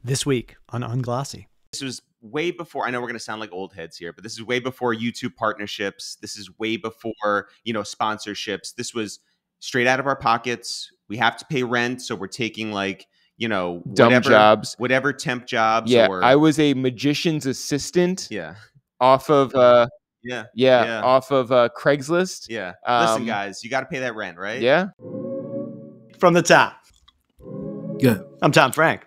This week on Unglossy. This was way before, I know we're going to sound like old heads here, but this is way before YouTube partnerships. This is way before, sponsorships. This was straight out of our pockets. We have to pay rent. So we're taking dumb jobs, whatever temp jobs. Yeah. I was a magician's assistant. Yeah. Off of, off of Craigslist. Yeah. Listen, guys, you got to pay that rent, right? Yeah. From the top. Yeah. I'm Tom Frank.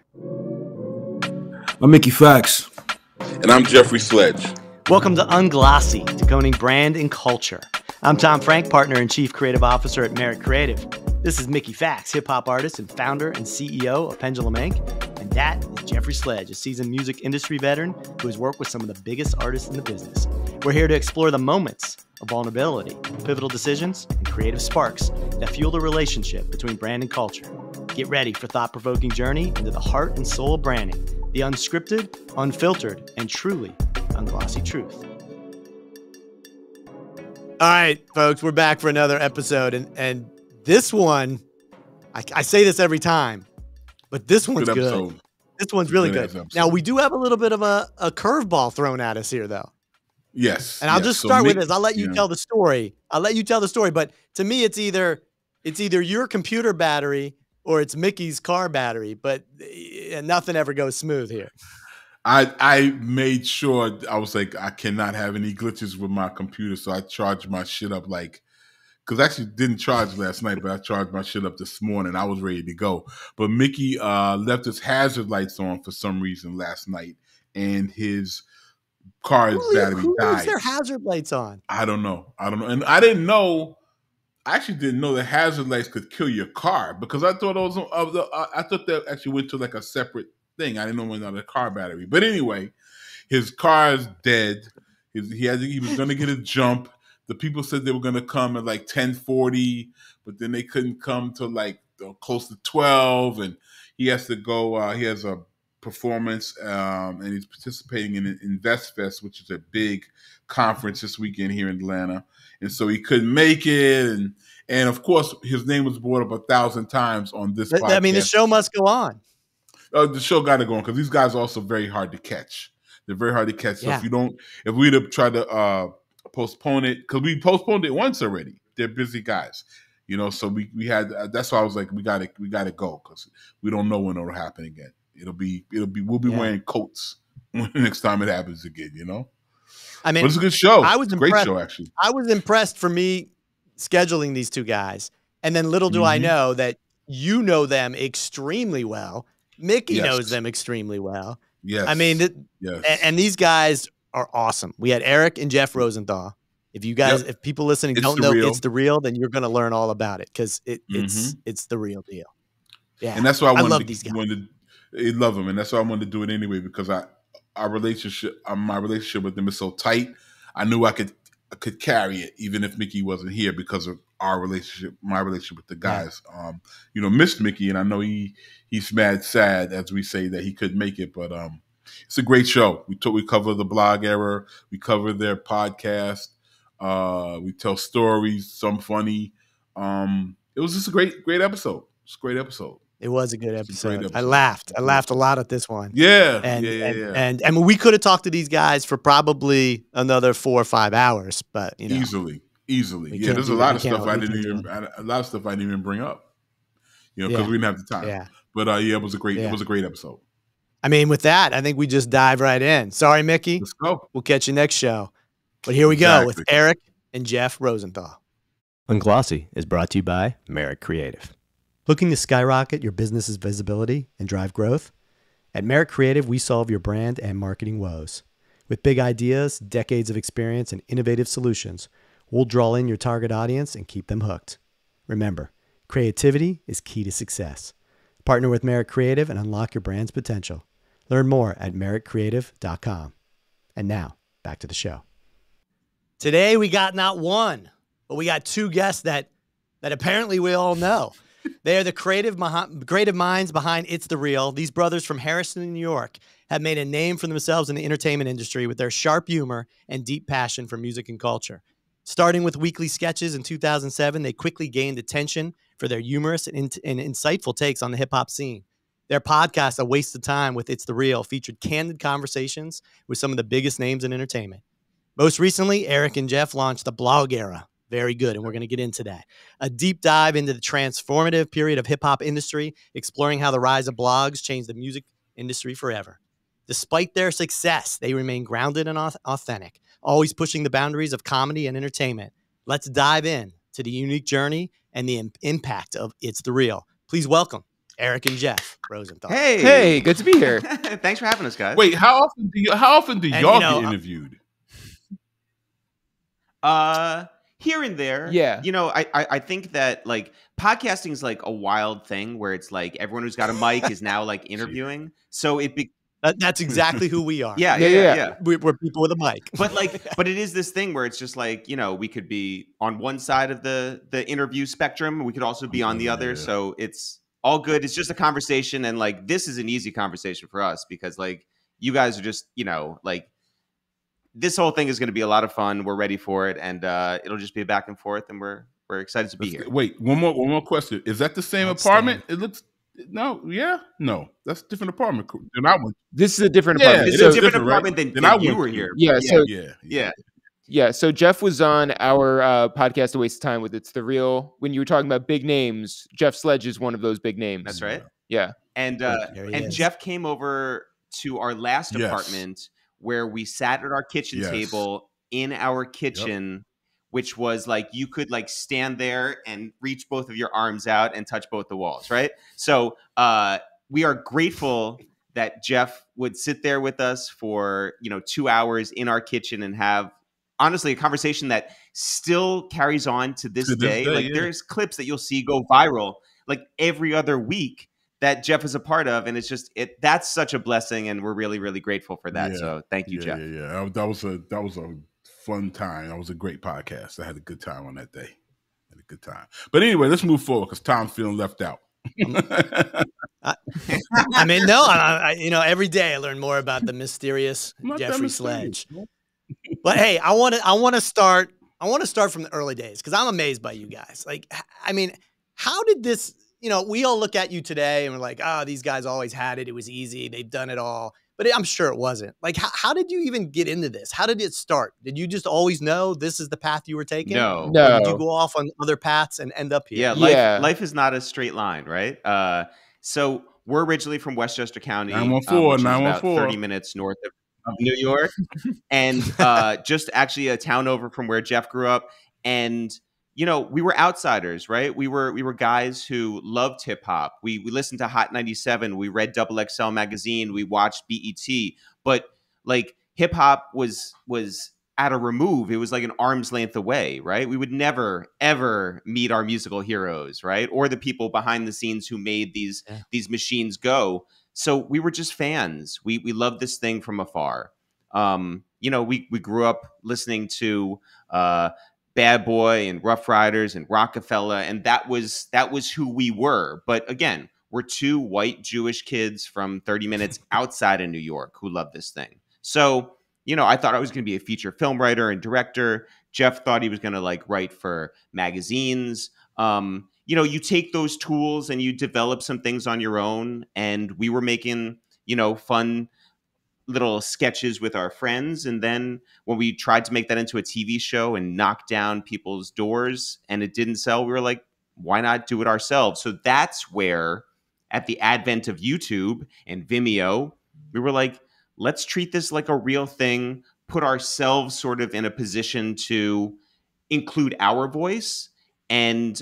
I'm Mickey Fax. And I'm Jeffrey Sledge. Welcome to Unglossy, decoding brand and culture. I'm Tom Frank, partner and chief creative officer at Merrick Creative. This is Mickey Fax, hip-hop artist and founder and CEO of Pendulum Inc. And that is Jeffrey Sledge, a seasoned music industry veteran who has worked with some of the biggest artists in the business. We're here to explore the moments of vulnerability, pivotal decisions, and creative sparks that fuel the relationship between brand and culture. Get ready for thought-provoking journey into the heart and soul of branding, the unscripted, unfiltered, and truly unglossy truth. All right, folks, we're back for another episode. And this one, I say this every time, but this one's good. This one's really good. Now, we do have a little bit of a curveball thrown at us here, though. Yes. And I'll just start with this. I'll let you tell the story. But to me, it's either your computer battery or it's Mickey's car battery, but nothing ever goes smooth here. I made sure, I was like, I cannot have any glitches with my computer, so I charged my shit up because I actually didn't charge last night, but I charged my shit up this morning. I was ready to go. But Mickey left his hazard lights on for some reason last night, and his car's battery died. Who leaves their hazard lights on? I don't know. And I actually didn't know that hazard lights could kill your car, because I thought I thought that actually went to like a separate thing. I didn't know it went on the car battery. But anyway, his car is dead. He was going to get a jump. The people said they were going to come at like 10:40, but then they couldn't come till like close to 12. And he has to go. He has a performance, and he's participating in InvestFest, which is a big conference this weekend here in Atlanta. And so he couldn't make it. And of course, his name was brought up 1,000 times on this podcast. I mean, the show must go on. The show got to go on, because these guys are also very hard to catch. They're very hard to catch. So yeah. if we'd have tried to postpone it, because we postponed it once already. They're busy guys, so we had, that's why I was like, we got to go, because we don't know when it'll happen again. We'll be wearing coats when the next time it happens again, I mean, but it's a good show. Great show, actually. I was impressed for me scheduling these two guys. And then little do I know that you know them extremely well. Mickey knows them extremely well. Yes. I mean, and these guys are awesome. We had Eric and Jeff Rosenthal. If you guys, if people listening don't know It's the Real, then you're going to learn all about it, because it's the real deal. Yeah. And that's why I love these guys. I love them. And that's why I wanted to do it anyway, because my relationship with them is so tight. I knew I could carry it even if Mickey wasn't here, because of my relationship with the guys. Missed Mickey, and I know he's mad sad, as we say, that he couldn't make it, but it's a great show. We cover the blog era, we cover their podcast, we tell stories, some funny. It was just a great episode. It's a great episode. It was a good episode. I laughed a lot at this one. Yeah. And we could have talked to these guys for probably another 4 or 5 hours, but easily. Yeah, there's a lot of stuff I didn't even bring up, because we didn't have the time. Yeah. But it was a great episode. I mean, with that, I think we just dive right in. Sorry, Mickey. Let's go. We'll catch you next show. But here we go with Eric and Jeff Rosenthal. Unglossy is brought to you by Merrick Creative. Looking to skyrocket your business's visibility and drive growth? At Merrick Creative, we solve your brand and marketing woes. With big ideas, decades of experience, and innovative solutions, we'll draw in your target audience and keep them hooked. Remember, creativity is key to success. Partner with Merrick Creative and unlock your brand's potential. Learn more at merrickcreative.com. And now, back to the show. Today, we got not one, but we got two guests that apparently we all know. They are the creative minds behind It's the Real. These brothers from Harrison, New York, have made a name for themselves in the entertainment industry with their sharp humor and deep passion for music and culture. Starting with weekly sketches in 2007, they quickly gained attention for their humorous and insightful takes on the hip-hop scene. Their podcast, A Waste of Time with It's the Real, featured candid conversations with some of the biggest names in entertainment. Most recently, Eric and Jeff launched the Blog Era. Very good, and we're going to get into that. A deep dive into the transformative period of hip-hop industry, exploring how the rise of blogs changed the music industry forever. Despite their success, they remain grounded and authentic, always pushing the boundaries of comedy and entertainment. Let's dive in to the unique journey and the impact of It's the Real. Please welcome Eric and Jeff Rosenthal. Hey, good to be here. Thanks for having us, guys. Wait, how often do y'all get interviewed? Here and there. Yeah. I think that like podcasting is like a wild thing where it's like everyone who's got a mic is now like interviewing. So that's exactly who we are. Yeah. We're people with a mic. But it is this thing where it's just like, we could be on one side of the interview spectrum. We could also be on the other. So it's all good. It's just a conversation. And like, this is an easy conversation for us because like you guys are just, like this whole thing is going to be a lot of fun. We're ready for it. And it'll just be a back and forth. And we're excited to be here. Wait, one more question. Is that the same apartment? It looks... No, that's a different apartment than I went. This is a different apartment. It's a different apartment than you were here. Yeah. So Jeff was on our podcast, A Waste of Time with It's the Real. When you were talking about big names, Jeff Sledge is one of those big names. That's right. Yeah. And Jeff came over to our last apartment where we sat at our kitchen table in our kitchen. Which was like you could like stand there and reach both of your arms out and touch both the walls, right? So we are grateful that Jeff would sit there with us for 2 hours in our kitchen and have honestly a conversation that still carries on to this day. Like there's clips that you'll see go viral like every other week that Jeff is a part of, and it's just that's such a blessing, and we're really really grateful for that. So thank you, Jeff. That was a fun time. That was a great podcast. I had a good time on that day. But anyway, let's move forward because Tom's feeling left out. Every day I learn more about the mysterious Jeffrey Sledge. But hey, I want to start from the early days because I'm amazed by you guys. Like, I mean, how did this? We all look at you today and we're like, these guys always had it. It was easy. They've done it all. But I'm sure it wasn't. Like, how did you even get into this? How did it start? Did you just always know this is the path you were taking? No. Or did you go off on other paths and end up here? Life is not a straight line, right? So we're originally from Westchester County, 914, about 30 minutes north of New York, and just actually a town over from where Jeff grew up. And we were outsiders, right? We were guys who loved hip hop. We listened to Hot 97. We read Double XL magazine. We watched BET. But like hip hop was at a remove. It was like an arm's length away, right? We would never ever meet our musical heroes, right? Or the people behind the scenes who made these machines go. So we were just fans. We loved this thing from afar. We grew up listening to Bad Boy and Rough Riders and Rockefeller, and that was who we were. But again, we're two white Jewish kids from 30 minutes outside of New York who love this thing. So, I thought I was going to be a feature film writer and director. Jeff thought he was going to like write for magazines. You take those tools and you develop some things on your own. And we were making, fun little sketches with our friends. And then when we tried to make that into a TV show and knock down people's doors and it didn't sell, we were like, why not do it ourselves? So that's where at the advent of YouTube and Vimeo, we were like, let's treat this like a real thing, put ourselves sort of in a position to include our voice. And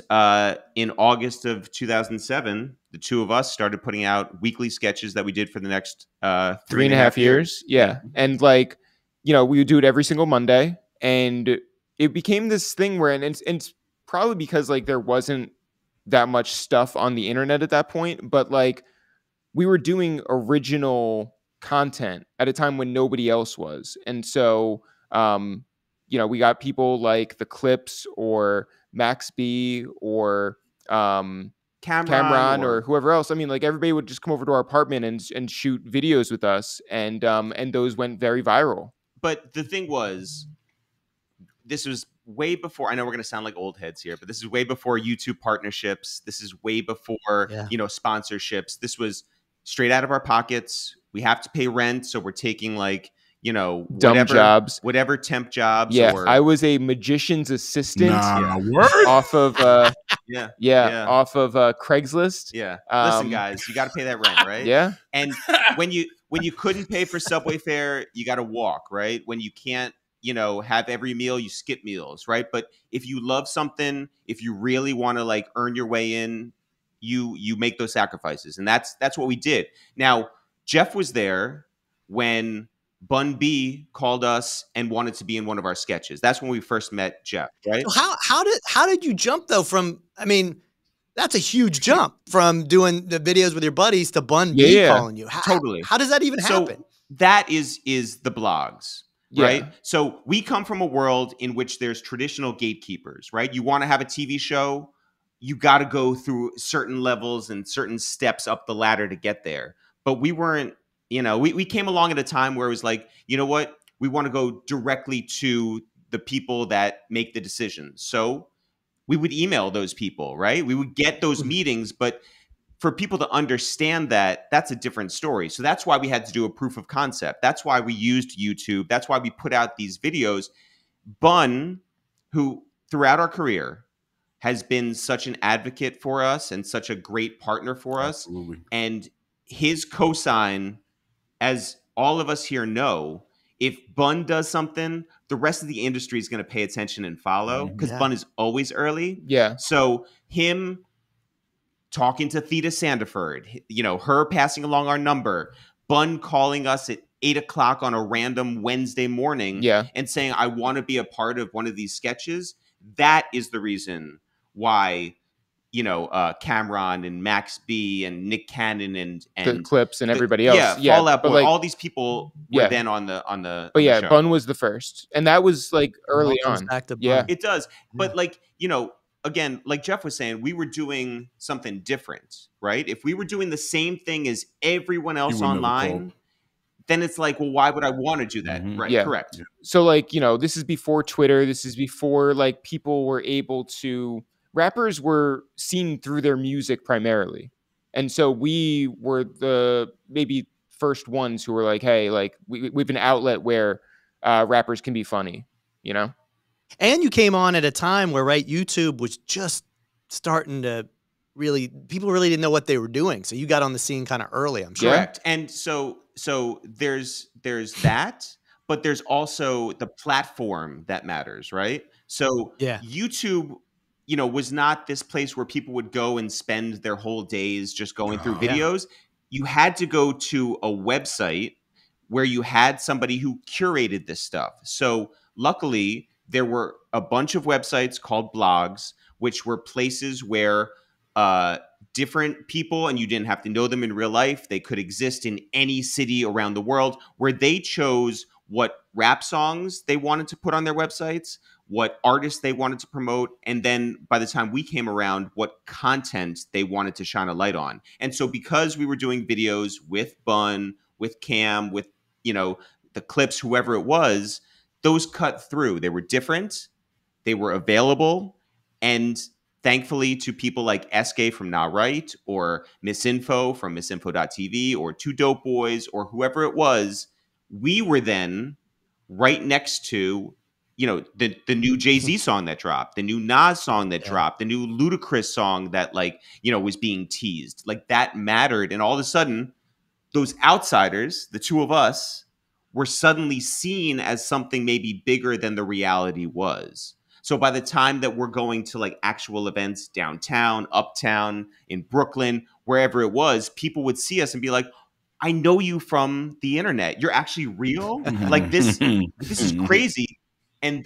in August of 2007, the two of us started putting out weekly sketches that we did for the next 3.5 years. Yeah. And like, we would do it every single Monday. And it became this thing where, and it's probably because like there wasn't that much stuff on the internet at that point, but like we were doing original content at a time when nobody else was. And so, we got people like the Clipse or Max B or Cameron or whoever else. I mean, like everybody would just come over to our apartment and shoot videos with us, and those went very viral. But the thing was, this was way before. I know we're going to sound like old heads here, but this is way before YouTube partnerships. This is way before sponsorships. This was straight out of our pockets. We have to pay rent, so we're taking like, you know, Dumb jobs. whatever temp jobs. Yeah, or I was a magician's assistant Word. off of yeah. off of Craigslist. Yeah. Listen, guys, you got to pay that rent, right? Yeah. And when you couldn't pay for subway fare, you got to walk, right? When you can't, you know, have every meal, you skip meals, right? But if you love something, if you really want to like earn your way in, you make those sacrifices. And that's what we did. Now, Jeff was there when Bun B called us and wanted to be in one of our sketches. That's when we first met Jeff, right? So how did you jump though from, I mean, that's a huge jump from doing the videos with your buddies to Bun B calling you. Totally. How does that even happen? That is the blogs, right? Yeah. So we come from a world in which there's traditional gatekeepers, right? You want to have a TV show, you got to go through certain levels and certain steps up the ladder to get there. But we weren't, you know, we came along at a time where it was like, you know what? We want to go directly to the people that make the decisions. So we would email those people, right? We would get those meetings, but for people to understand that, that's a different story. So that's why we had to do a proof of concept. That's why we used YouTube. That's why we put out these videos. Bun, who throughout our career has been such an advocate for us and such a great partner for us. Absolutely. And his cosign, as all of us here know, if Bun does something, the rest of the industry is going to pay attention and follow because Bun is always early. Yeah. So him talking to Theta Sandiford, you know, her passing along our number, Bun calling us at 8 o'clock on a random Wednesday morning and saying, I want to be a part of one of these sketches. That is the reason why, you know, Cameron and Max B and Nick Cannon and the Clipse and everybody else. Yeah, Fallout Boy, like, all these people were then on the But yeah, show. Bun was the first. And that was like early on. Back to Bun. Yeah. It does. But like, you know, again, like Jeff was saying, we were doing something different, right? If we were doing the same thing as everyone else online, then it's like, well, why would I want to do that? Right. Yeah. Correct. So like, you know, this is before Twitter. This is before like people were able to, rappers were seen through their music primarily. And so we were the maybe first ones who were like, hey, like we have an outlet where rappers can be funny, you know? And you came on at a time where, right, YouTube was just starting to really, people really didn't know what they were doing. So you got on the scene kind of early, I'm sure. Correct. And so there's that, but there's also the platform that matters, right? So YouTube, you know, was not this place where people would go and spend their whole days just going through videos. You had to go to a website where you had somebody who curated this stuff. So luckily, there were a bunch of websites called blogs, which were places where different people, and you didn't have to know them in real life, they could exist in any city around the world, where they chose what rap songs they wanted to put on their websites, what artists they wanted to promote, and then by the time we came around, what content they wanted to shine a light on. And so because we were doing videos with Bun, with Cam, with, you know, the Clipse, whoever it was, those cut through. They were different, they were available, and thankfully to people like SK from Nah Right, or Misinfo from misinfo.tv, or Two Dope Boys, or whoever it was, we were then right next to, you know, the new Jay-Z song that dropped, the new Nas song that dropped, the new Ludacris song that, like, you know, was being teased. Like, that mattered. And all of a sudden, those outsiders, the two of us, were suddenly seen as something maybe bigger than the reality was. So by the time that we're going to like actual events downtown, uptown, in Brooklyn, wherever it was, people would see us and be like, I know you from the internet. You're actually real? Like this is crazy. And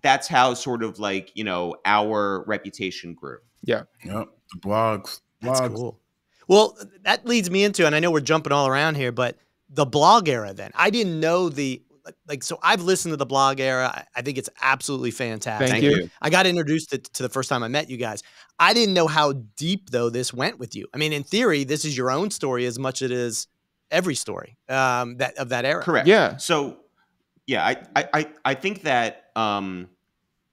that's how sort of like, you know, our reputation grew. Yeah. Yep. The blogs. That's cool. Well, that leads me into, and I know we're jumping all around here, but the blog era then. I didn't know so I've listened to the blog era. I think it's absolutely fantastic. Thank you. I got introduced to the first time I met you guys. I didn't know how deep, though, this went with you. I mean, in theory, this is your own story as much as it is every story of that era. Correct. Yeah. So, yeah, I think that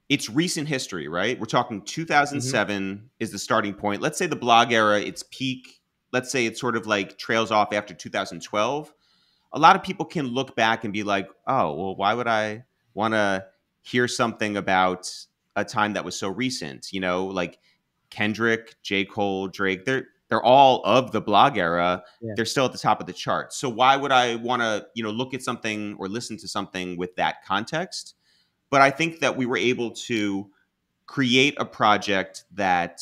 it's recent history, right? We're talking 2007 is the starting point. Let's say the blog era, its peak let's say it sort of like trails off after 2012, a lot of people can look back and be like, oh, well, why would I want to hear something about a time that was so recent? You know, like Kendrick, J. Cole, Drake, they're all of the blog era. Yeah. They're still at the top of the chart. So why would I want to, look at something or listen to something with that context? But I think that we were able to create a project that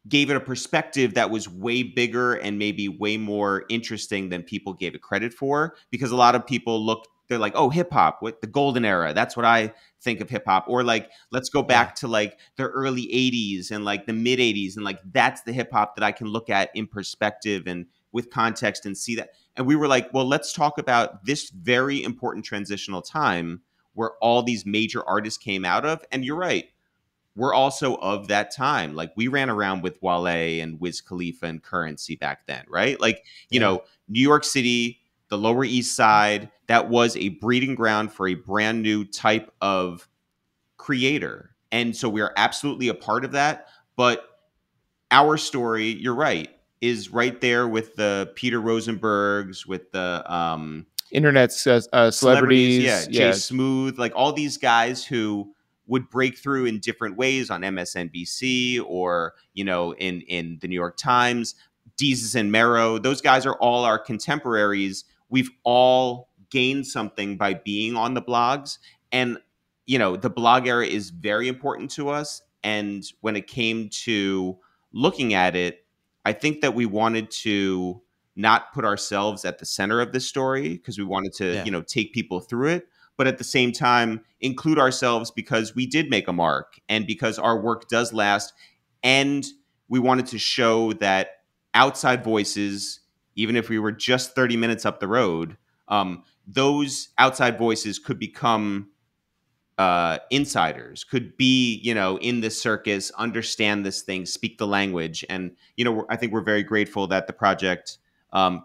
gave it a perspective that was way bigger and maybe way more interesting than people gave it credit for. Because a lot of people they're like, oh, hip hop, what the golden era. That's what I think of hip hop. Or like, let's go back to like the early 80s and like the mid 80s. And like, that's the hip hop that I can look at in perspective and with context and see that. And we were like, well, let's talk about this very important transitional time where all these major artists came out of. And you're right, we're also of that time. Like we ran around with Wale and Wiz Khalifa and Currency back then, right? Like, New York City, the Lower East Side, that was a breeding ground for a brand new type of creator. And so we are absolutely a part of that. But our story, you're right, is right there with the Peter Rosenbergs, with the internet celebrities. Yeah, Jay Smooth, like all these guys who would break through in different ways on MSNBC or, in the New York Times. Deezus and Mero, those guys are all our contemporaries. We've all gained something by being on the blogs. And, the blog era is very important to us. And when it came to looking at it, I think that we wanted to not put ourselves at the center of the story because we wanted to, take people through it. But at the same time, include ourselves because we did make a mark and because our work does last. And we wanted to show that outside voices, even if we were just 30 minutes up the road, those outside voices could become insiders, could be, in this circus, understand this thing, speak the language. And, I think we're very grateful that the project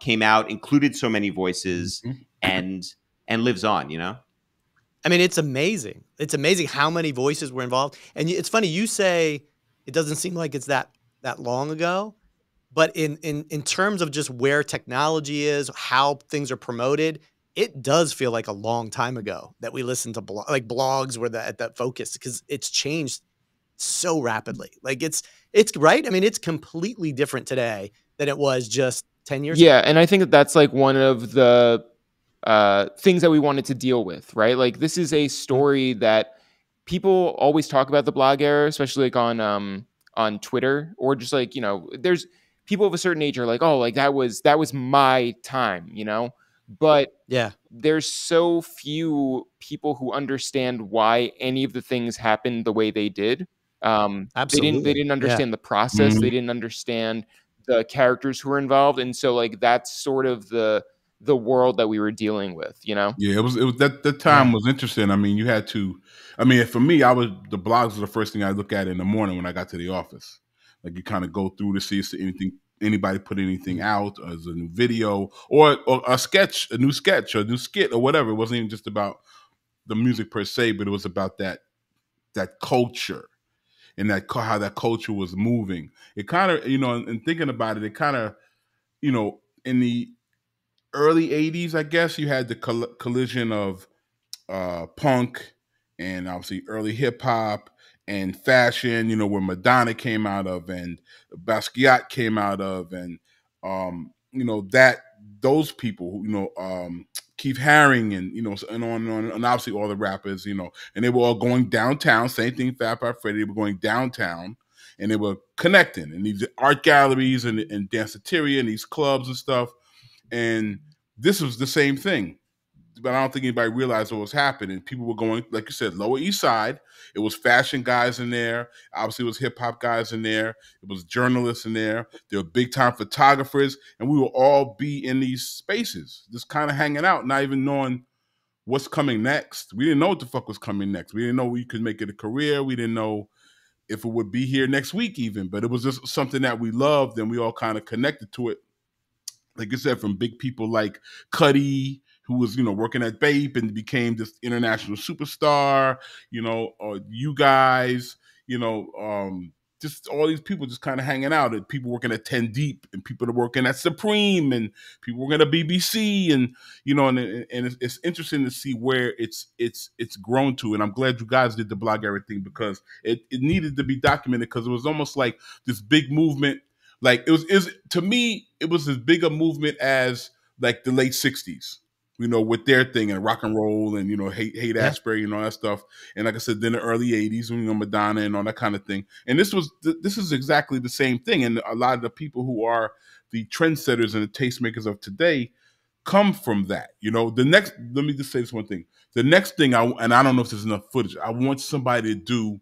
came out, included so many voices and lives on. I mean, it's amazing. It's amazing how many voices were involved. And it's funny, you say it doesn't seem like it's that long ago, but in terms of just where technology is, how things are promoted, it does feel like a long time ago that we listened to blogs were at that focus because it's changed so rapidly. Like it's right. I mean, it's completely different today than it was just 10 years ago. Yeah, and I think that's like one of the things that we wanted to deal with, right? Like this is a story that people always talk about the blog era, especially like on Twitter or just like, there's people of a certain age are like, oh, like that was my time, but there's so few people who understand why any of the things happened the way they did. Absolutely. They didn't understand the process. They didn't understand the characters who were involved. And so like, that's sort of the world that we were dealing with, Yeah, it was that time was interesting. I mean, you had to, for me, the blogs were the first thing I look at in the morning when I got to the office. Like you kind of go through to see if anybody put anything out as a new video or a sketch, a new sketch or a new skit or whatever. It wasn't even just about the music per se, but it was about that culture and how that culture was moving. It kind of, and thinking about it, it kind of, in the early 80s, I guess, you had the collision of punk and obviously early hip hop and fashion, where Madonna came out of and Basquiat came out of and, those people, Keith Haring and, and on and on, and obviously all the rappers, and they were all going downtown, same thing, Fat Five Freddy, they were going downtown and they were connecting in these art galleries and danceteria and these clubs and stuff. And this was the same thing, but I don't think anybody realized what was happening. People were going, like you said, Lower East Side. It was fashion guys in there. Obviously, it was hip hop guys in there. It was journalists in there. There were big time photographers, and we would all be in these spaces, just kind of hanging out, not even knowing what's coming next. We didn't know what the fuck was coming next. We didn't know we could make it a career. We didn't know if it would be here next week even, but it was just something that we loved, and we all kind of connected to it. Like I said, from big people like Cuddy, who was, working at Bape and became this international superstar, or you guys, just all these people just kind of hanging out, and people working at 10 Deep, and people that working at Supreme, and people working at BBC, and and it's interesting to see where it's grown to. And I'm glad you guys did the blog everything, because it needed to be documented, because it was almost like this big movement. Like it was to me, it was as big a movement as like the late 60s. With their thing and rock and roll and, hate Asbury and all that stuff. And like I said, then the early 80s, Madonna and all that kind of thing. And this is exactly the same thing. And a lot of the people who are the trendsetters and the tastemakers of today come from that. Let me just say this one thing. The next thing, and I don't know if there's enough footage, I want somebody to do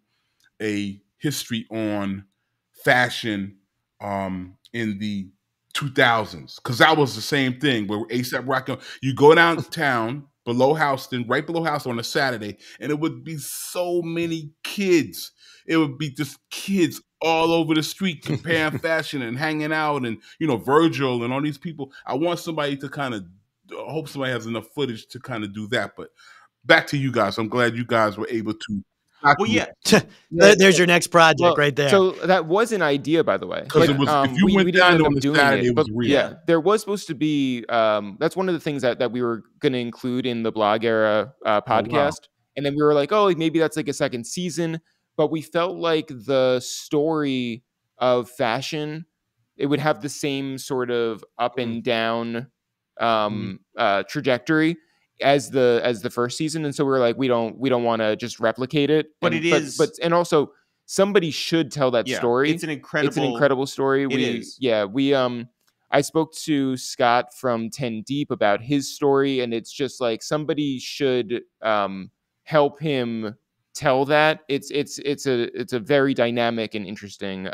a history on fashion in the 2000s, because that was the same thing where ASAP Rocky, you go downtown right below Houston on a Saturday, and it would be so many kids. It would be just kids all over the street comparing fashion and hanging out, and Virgil and all these people. I want somebody to I hope somebody has enough footage to kind of do that. But back to you guys. I'm glad you guys were able to. Well, yeah. There's your next project right there. So that was an idea, by the way. Because if you went down on the Saturday, it was real. Yeah, there was supposed to be. That's one of the things that we were going to include in the Blog Era podcast, wow. And then we were like, oh, maybe that's like a second season. But we felt like the story of fashion, it would have the same sort of up and down trajectory as the first season, and so we were like, we don't want to just replicate it. But and also somebody should tell that story. It's an incredible story. I spoke to Scott from 10 Deep about his story, and it's just like somebody should help him tell that. It's a very dynamic and interesting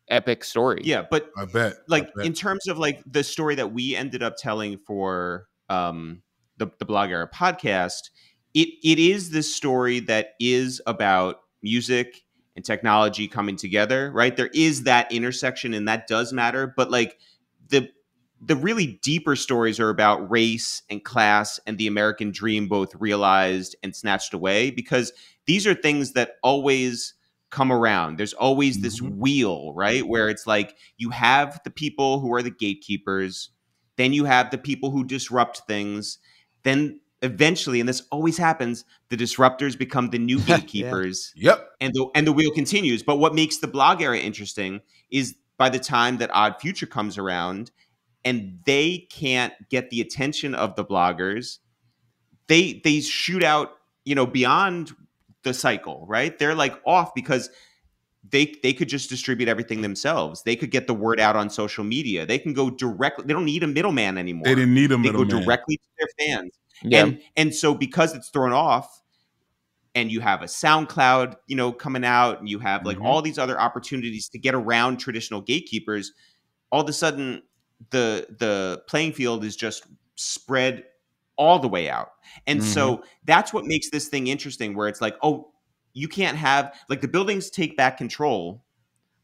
epic story. Yeah, but I bet. In terms of like the story that we ended up telling for the Blog Era podcast, it is this story that is about music and technology coming together, right? There is that intersection, and that does matter. But like the really deeper stories are about race and class and the American dream, both realized and snatched away, because these are things that always come around. There's always this wheel, right? Where it's like you have the people who are the gatekeepers, then you have the people who disrupt things, then eventually, and this always happens, the disruptors become the new gatekeepers. Yep. And the wheel continues. But what makes the Blog Era interesting is by the time that Odd Future comes around and they can't get the attention of the bloggers, they shoot out, beyond the cycle, right? They're like off because they could just distribute everything themselves. They could get the word out on social media. They can go directly. They don't need a middleman anymore. They didn't need a middleman. They go directly to their fans. Yeah. And so because it's thrown off, and you have a SoundCloud, coming out, and you have like all these other opportunities to get around traditional gatekeepers, all of a sudden the playing field is just spread all the way out. And so that's what makes this thing interesting, where it's like, oh, you can't have, like, the buildings take back control,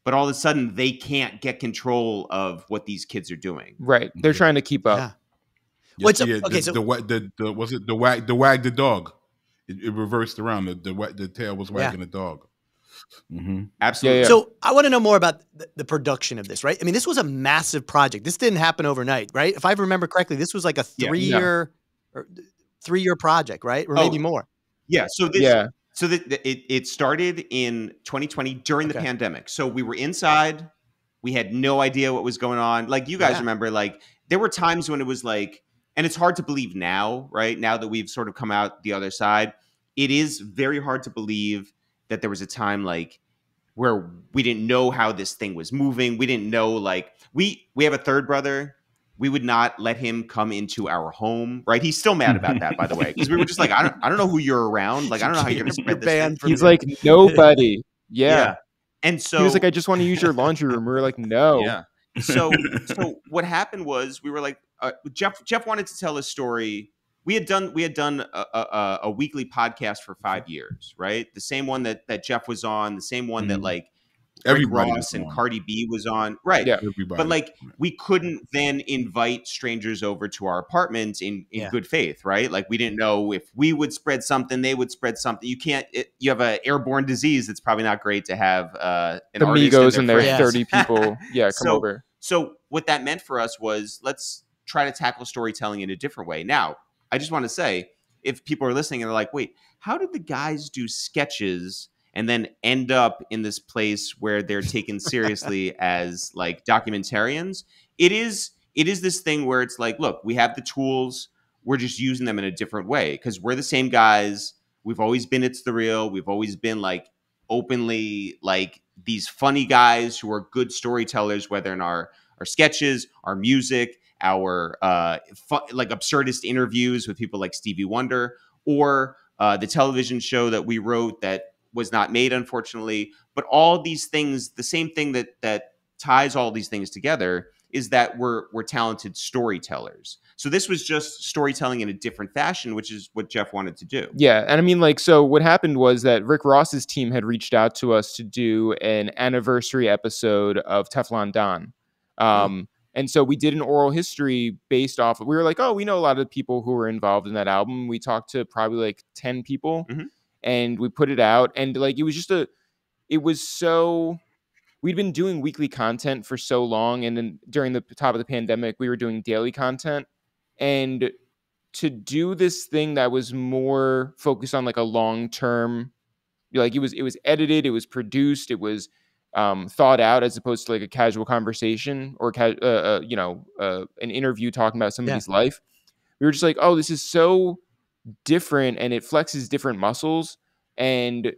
but all of a sudden they can't get control of what these kids are doing. Right. They're trying to keep up. What's okay? Was it the wag the dog? It reversed around. The tail was wagging the dog. Absolutely. Yeah. So I want to know more about the production of this, right? I mean, this was a massive project. This didn't happen overnight, right? If I remember correctly, this was like a three-year project, right? Or maybe more. Yeah. So this, so it started in 2020 during the pandemic. So we were inside. We had no idea what was going on. Like, you guys remember, like, there were times when it was like, and it's hard to believe now, right? Now that we've sort of come out the other side, it is very hard to believe that there was a time like where we didn't know how this thing was moving. We didn't know, like, we have a third brother. We would not let him come into our home, right? He's still mad about that, by the way, because we were just like, I don't know who you're around. Like, I don't know how you're going to spread this thing. He's like, nobody. Yeah. And so he was like, I just want to use your laundry room. We were like, no. Yeah. So what happened was, we were like, Jeff wanted to tell a story. We had done a weekly podcast for 5 years, right? The same one that Jeff was on, the same one that, like, Rick Everybody was Ross and on. Cardi B was on. Right. Yeah. Everybody. But like we couldn't then invite strangers over to our apartment in good faith, right? Like we didn't know if we would spread something, they would spread something. You can't. You have an airborne disease. It's probably not great to have an The artist Migos and and their friends. 30 people. Yeah, come over. So what that meant for us was let's try to tackle storytelling in a different way. Now, I just want to say, if people are listening and they're like, wait, how did the guys do sketches and then end up in this place where they're taken seriously as like documentarians? It is this thing where it's like, look, we have the tools, we're just using them in a different way because we're the same guys. We've always been It's the Real. We've always been like openly like these funny guys who are good storytellers, whether in our sketches, our music, our like absurdist interviews with people like Stevie Wonder, or the television show that we wrote that was not made, unfortunately. But all these things, the same thing that ties all these things together is that we're talented storytellers. So this was just storytelling in a different fashion, which is what Jeff wanted to do. Yeah. And I mean, like, so what happened was that Rick Ross's team had reached out to us to do an anniversary episode of Teflon Don. And so we did an oral history based off of, we were like, oh, we know a lot of the people who were involved in that album. We talked to probably like 10 people and we put it out. And like, it was so, we'd been doing weekly content for so long. And then during the top of the pandemic, we were doing daily content. And to do this thing that was more focused on like a long-term, like it was edited, it was produced, it was thought out as opposed to like a casual conversation or an interview talking about somebody's life. We were just like, oh, this is so different and it flexes different muscles. And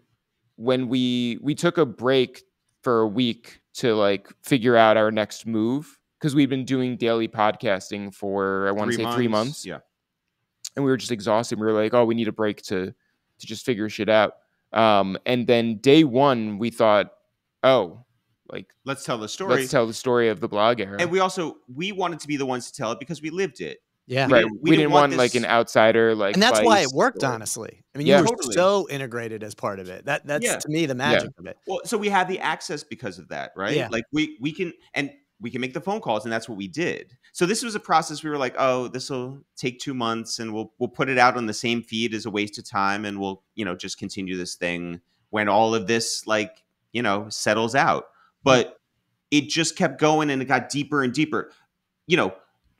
when we took a break for a week to like figure out our next move, because we've been doing daily podcasting for, I want to say 3 months. Yeah. And we were just exhausted. We were like, oh, we need a break to just figure shit out. And then day one, we thought, oh, like, let's tell the story. Let's tell the story of the blog era. And we wanted to be the ones to tell it because we lived it. Yeah. Right. We didn't want like an outsider, like, and that's why it worked, honestly. I mean, you were so integrated as part of it. That's to me the magic of it. Well, so we have the access because of that, right? Yeah. Like we can make the phone calls, and that's what we did. So this was a process. We were like, oh, this will take 2 months, and we'll put it out on the same feed as a waste of time, and we'll just continue this thing when all of this settles out. But it just kept going, and it got deeper and deeper.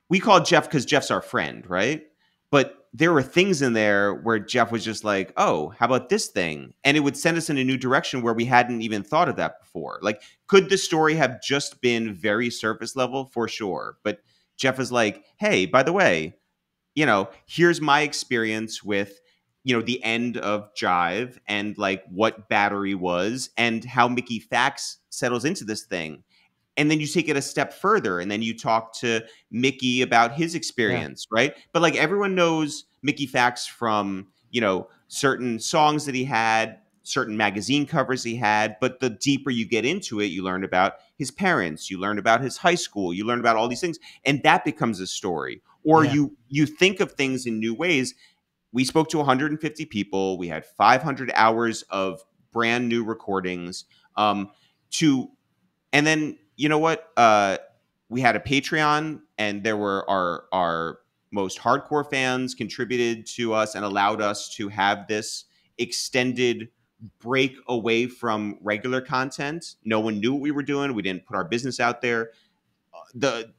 We called Jeff because Jeff's our friend, right? But there were things in there where Jeff was just like, oh, how about this thing? And it would send us in a new direction where we hadn't even thought of that before. Like, could the story have just been very surface level? For sure. But Jeff was like, hey, by the way, here's my experience with, the end of Jive and like what Battery was and how Mickey Fax settles into this thing. And then you take it a step further and then you talk to Mickey about his experience, right? But like everyone knows Mickey Fax from, certain songs that he had, certain magazine covers he had. But the deeper you get into it, you learn about his parents, you learn about his high school, you learn about all these things. And that becomes a story. Or you think of things in new ways. We spoke to 150 people. We had 500 hours of brand new recordings and then, you know what? We had a Patreon, and there were our most hardcore fans contributed to us and allowed us to have this extended break away from regular content. No one knew what we were doing. We didn't put our business out there.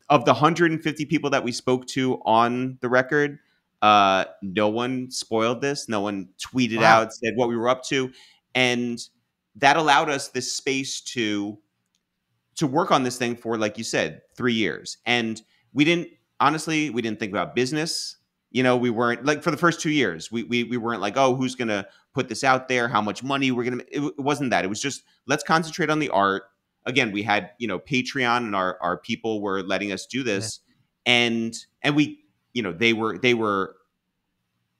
Of the 150 people that we spoke to on the record, no one spoiled this. No one tweeted out, said what we were up to. And that allowed us this space to work on this thing for, like you said, 3 years. And we didn't think about business. We weren't like, for the first 2 years, we weren't like, oh, who's going to put this out there? How much money we're going to, it wasn't that. It was just, let's concentrate on the art. Again, we had, Patreon, and our people were letting us do this. Yeah. And we, they were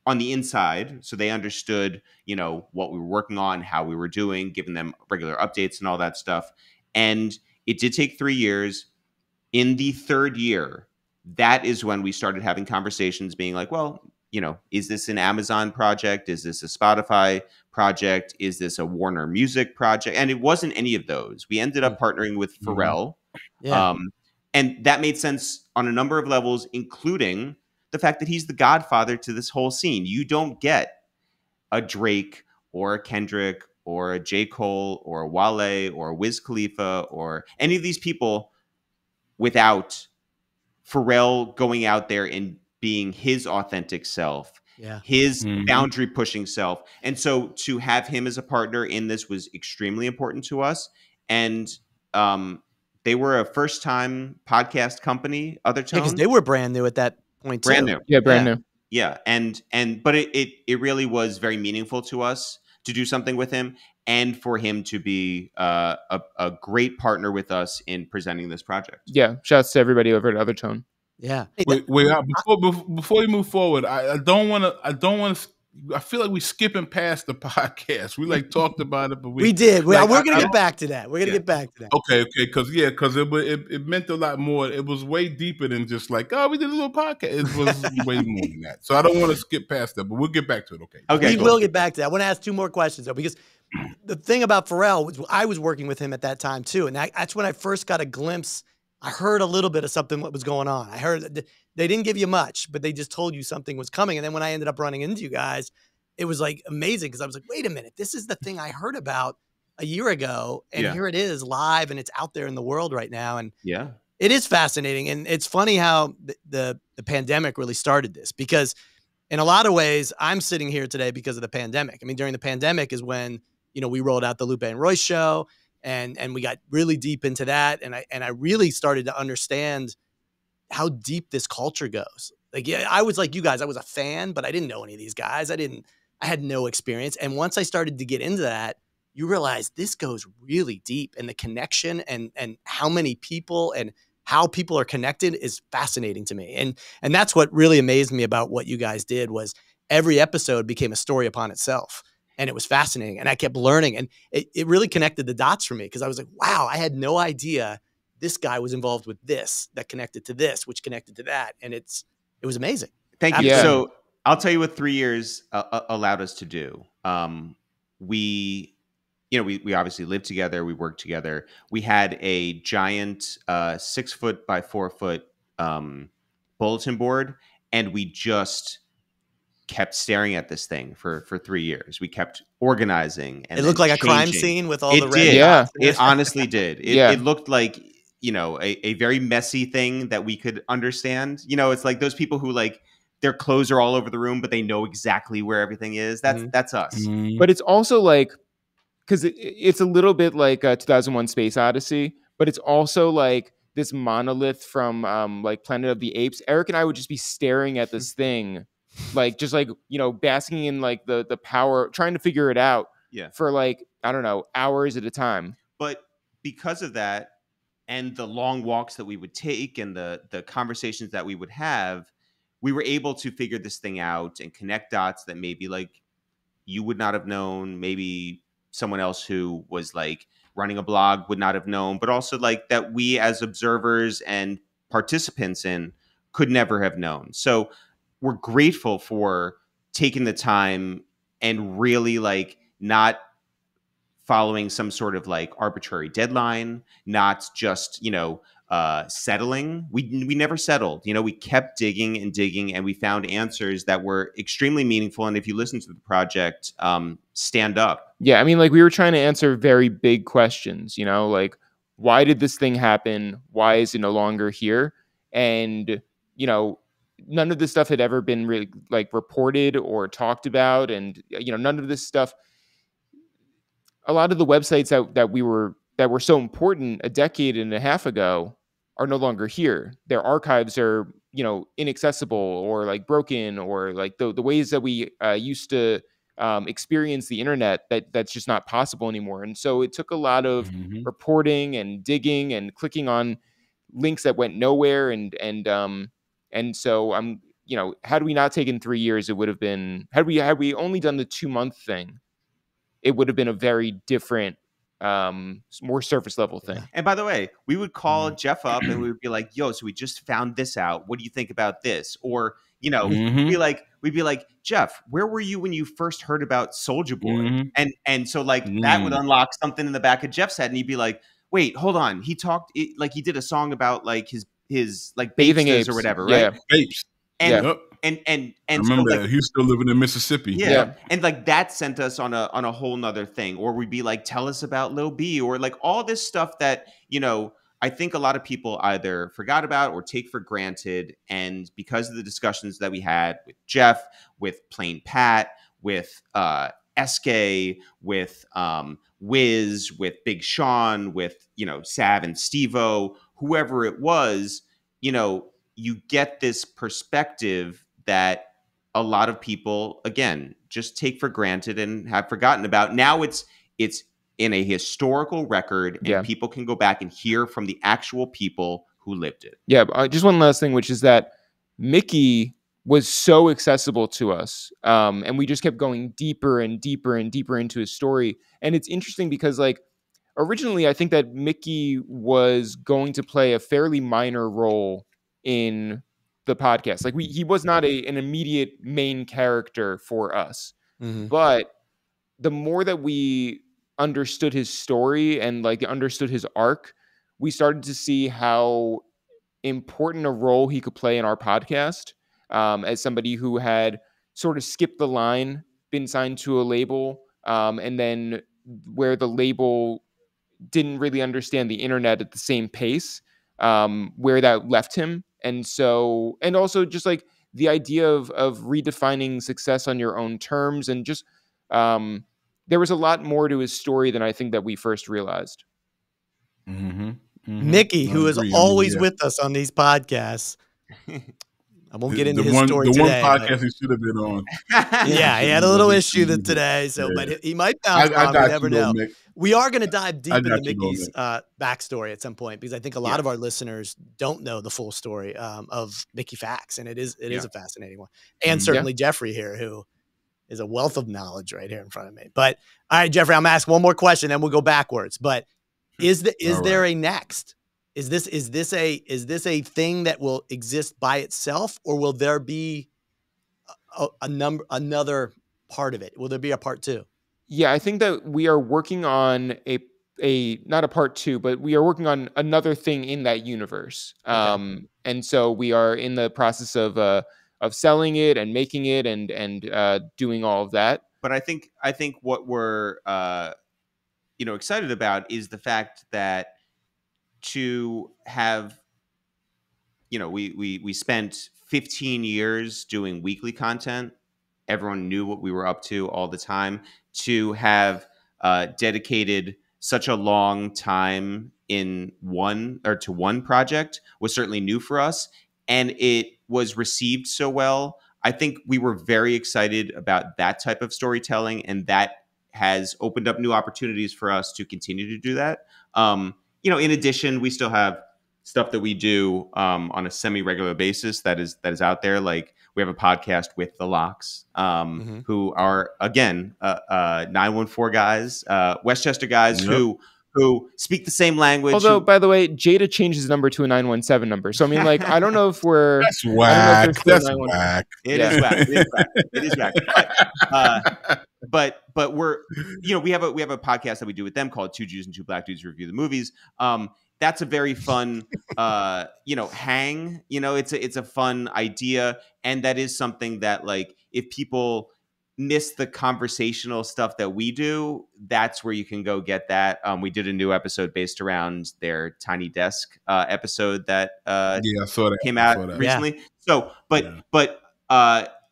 on the inside. So they understood, what we were working on, how we were doing, giving them regular updates and all that stuff. And it did take 3 years. In the third year, that is when we started having conversations being like, well, is this an Amazon project? Is this a Spotify project? Is this a Warner Music project? And it wasn't any of those. We ended up partnering with Pharrell. Yeah. And that made sense on a number of levels, including the fact that he's the godfather to this whole scene. You don't get a Drake or a Kendrick or a J. Cole or a Wale or a Wiz Khalifa or any of these people without Pharrell going out there and being his authentic self, his boundary pushing self. And so to have him as a partner in this was extremely important to us. And they were a first time podcast company, Other Tone. Because they were brand new at that point, brand too. new. Yeah, brand new. Yeah. But it really was very meaningful to us to do something with him and for him to be a great partner with us in presenting this project. Yeah. Shouts to everybody over at Other Tone. Yeah. Wait, before we move forward, I don't want to. I feel like we're skipping past the podcast. We talked about it, but we did. We're going to get back to that. We're going to get back to that. Okay, because it meant a lot more. It was way deeper than just we did a little podcast. It was way more than that. So I don't want to skip past that, but we'll get back to it. Okay. We will get back to that. I want to ask two more questions though, because the thing about Pharrell was I was working with him at that time too, and that's when I first got a glimpse. I heard a little bit of something what was going on. I heard that they didn't give you much, but they just told you something was coming. And then when I ended up running into you guys, it was amazing because I was like, wait a minute, this is the thing I heard about a year ago. And here it is live and it's out there in the world right now. And it is fascinating. And it's funny how the pandemic really started this, because in a lot of ways, I'm sitting here today because of the pandemic. I mean, during the pandemic is when, we rolled out the Lupe and Royce show. And we got really deep into that. And I really started to understand how deep this culture goes. I was like you guys, I was a fan, but I didn't know any of these guys. I had no experience. And once I started to get into that, you realize this goes really deep, and the connection and how many people and how people are connected is fascinating to me. And that's what really amazed me about what you guys did was every episode became a story upon itself. And it was fascinating. And I kept learning. And it really connected the dots for me because I was like, wow, I had no idea this guy was involved with this, that connected to this, which connected to that. And it was amazing. Thank you. So I'll tell you what 3 years allowed us to do. We obviously lived together. We worked together. We had a giant 6 foot by 4 foot bulletin board. And we just kept staring at this thing for 3 years. We kept organizing, and it looked like a crime scene with all the red. Did. Yeah, it honestly did. It looked like a very messy thing that we could understand. It's like those people who their clothes are all over the room, but they know exactly where everything is. That's us. But it's also because it's a little bit like 2001: Space Odyssey, but it's also like this monolith from Planet of the Apes. Eric and I would just be staring at this thing. Basking in the power, trying to figure it out for I don't know, hours at a time. But because of that and the long walks that we would take and the conversations that we would have, we were able to figure this thing out and connect dots that maybe you would not have known, maybe someone else who was running a blog would not have known, but also that we as observers and participants in could never have known. So we're grateful for taking the time and really not following some sort of arbitrary deadline, not just, settling. We never settled. We kept digging and digging, and we found answers that were extremely meaningful. And if you listen to the project, stand up. Yeah, I mean, we were trying to answer very big questions, why did this thing happen? Why is it no longer here? And, none of this stuff had ever been really reported or talked about. And, none of this stuff, a lot of the websites that were so important a decade and a half ago are no longer here. Their archives are, inaccessible or broken, or the ways that we used to experience the internet, that's just not possible anymore. And so it took a lot of reporting and digging and clicking on links that went nowhere. And so had we not taken 3 years, it would have been, had we only done the 2 month thing, it would have been a very different more surface level thing. And by the way, we would call Jeff up and we would be like, yo, so we just found this out. What do you think about this? Or, you know, we'd be like, Jeff, where were you when you first heard about Soulja Boy? And so like that would unlock something in the back of Jeff's head. And he'd be like, wait, hold on. He talked like he did a song about like his like bathing apes or whatever, right? Yeah, apes. And I remember that. He was still living in Mississippi. Yeah. And like that sent us on a whole nother thing. Or we'd be like, tell us about Lil B, or like all this stuff that, you know, I think a lot of people either forgot about or take for granted. And because of the discussions that we had with Jeff, with Plain Pat, with SK, with Wiz, with Big Sean, with, you know, Sav and Steve-O, whoever it was, you know, you get this perspective that a lot of people, again, just take for granted and have forgotten about. Now it's in a historical record, and people can go back and hear from the actual people who lived it. Yeah, just one last thing, which is that Mickey was so accessible to us, and we just kept going deeper and deeper and deeper into his story. And it's interesting because, like, originally I think that Mickey was going to play a fairly minor role in the podcast. Like he was not an immediate main character for us. But the more that we understood his story and like understood his arc, we started to see how important a role he could play in our podcast, as somebody who had sort of skipped the line, been signed to a label, and then where the label didn't really understand the internet at the same pace, where that left him. And so, and also just like the idea of redefining success on your own terms, and just there was a lot more to his story than I think that we first realized. Mickey, who is always with us on these podcasts. I won't get into his story today. The one podcast he should have been on. Yeah, he had a little issue today, so but he might bounce back. You never know. We are going to dive deep into Mickey's backstory at some point, because I think a lot of our listeners don't know the full story of Mickey Facts, and it is a fascinating one. And certainly Jeffrey here, who is a wealth of knowledge right here in front of me. But all right, Jeffrey, I'm going to ask one more question, then we'll go backwards. But is there a next? Is this a thing that will exist by itself, or will there be another part of it? Will there be a part 2? Yeah, I think that we are working on a not a part 2, but we are working on another thing in that universe. Okay. And so we are in the process of selling it and making it and doing all of that. But I think what we're excited about is the fact that to have, we spent 15 years doing weekly content. Everyone knew what we were up to all the time. To have dedicated such a long time to one project was certainly new for us, and it was received so well. I think we were very excited about that type of storytelling, and that has opened up new opportunities for us to continue to do that. In addition, we still have stuff that we do on a semi-regular basis that is out there. Like, we have a podcast with the Locks, who are, again, 914 guys, Westchester guys who speak the same language. Although, by the way, Jada changed his number to a 917 number. So, I mean, like, I don't know if we're... That's whack. That's whack. It is whack. It is whack. But we're, we have a podcast that we do with them called Two Jews and Two Black Dudes Review the Movies. That's a very fun, hang. It's a fun idea, and that is something that, like, if people miss the conversational stuff that we do, that's where you can go get that. We did a new episode based around their Tiny Desk episode that I saw that came out recently. Yeah. So, but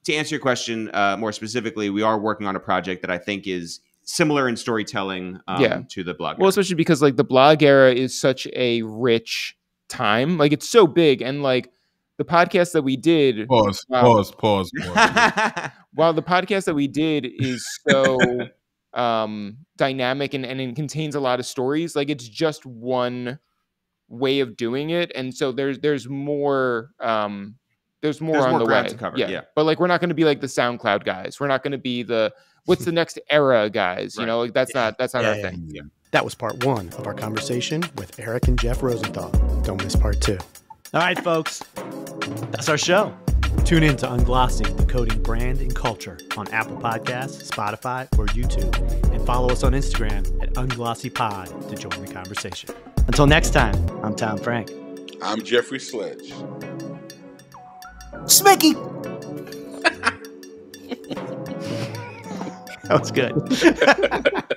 to answer your question more specifically, we are working on a project that I think is similar in storytelling to the blog era. Well, especially because, like, the blog era is such a rich time. Like, it's so big, and, like, the podcast that we did... Pause. While the podcast that we did is so dynamic and it contains a lot of stories, like, it's just one way of doing it. And so there's more... There's more on the way to cover. Yeah. But, like, we're not going to be like the SoundCloud guys. We're not going to be the what's the next era guys. Right. Like, that's not our thing. Yeah. That was part 1 of our conversation with Eric and Jeff Rosenthal. Don't miss part 2. All right, folks. That's our show. Tune in to Unglossy, Decoding Brand and Culture on Apple Podcasts, Spotify, or YouTube. And follow us on Instagram at UnglossyPod to join the conversation. Until next time, I'm Tom Frank. I'm Jeffrey Sledge. Smicky! That was good.